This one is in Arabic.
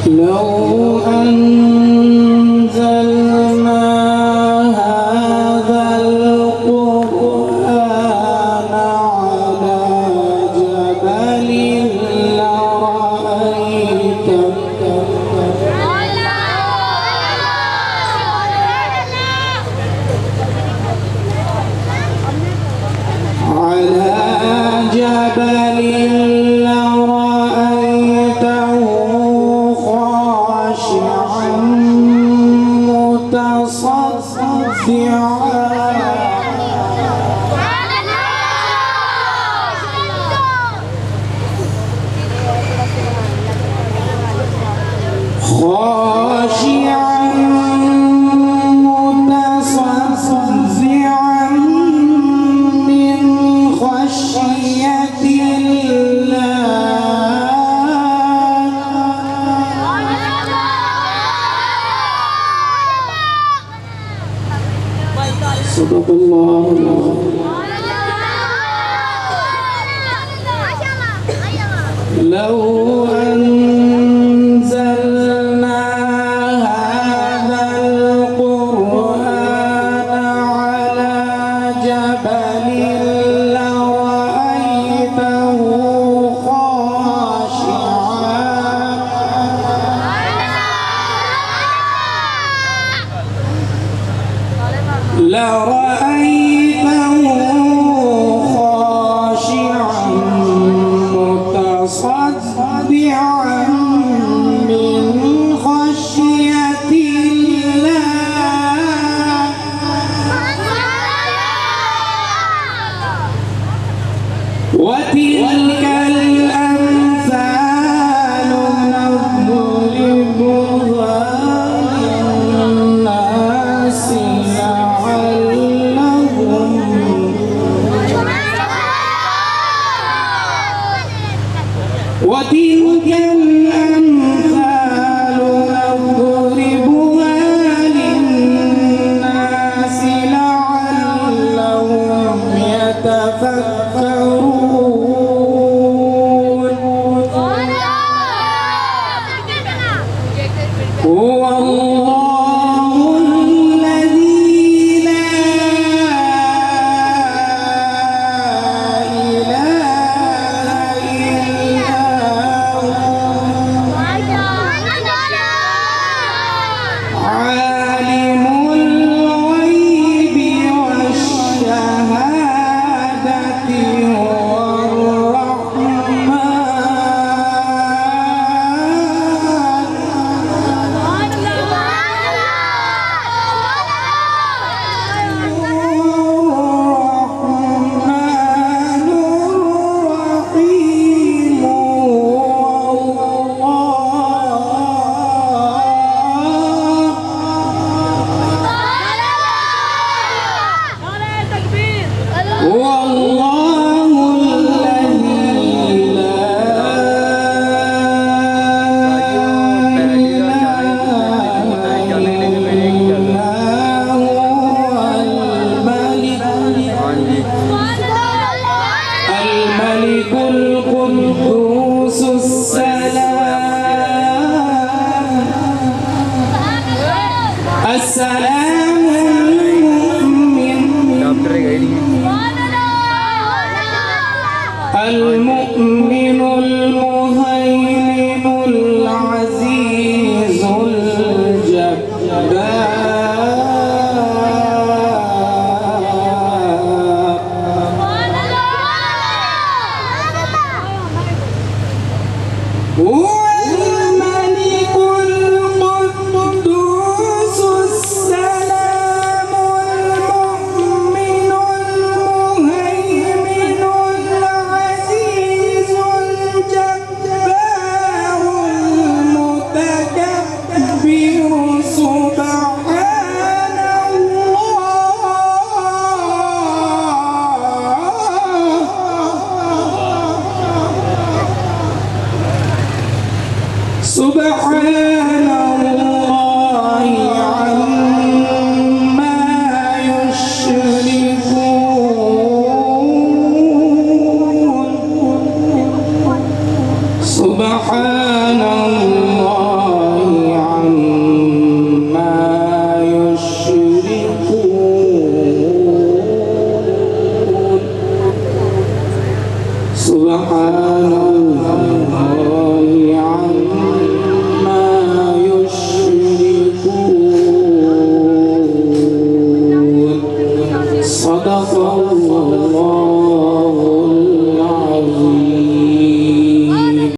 لو أنزلنا هذا القرآن على جبل لرأيته خاشعا متصدعا من خشية صدق الله العظيم. لو أنزلنا هذا القرآن على جبل لرأيته خاشعا متصدعا من خشية الله وتلك الأمثال نضربها للناس وتلك الأمثال نضربها للناس لعلهم يتفكرون هو الله الذي لا عالم الغيب والشهادة هو الرحمن الرحيم هو الله الذي لا إله إلا هو الملك القدوس السلام المؤمن المهيمن العزيز الجبار هو الملك القدوس السلام المؤمن المهيمن العزيز الجبار المتكبر سبحان الله سبحان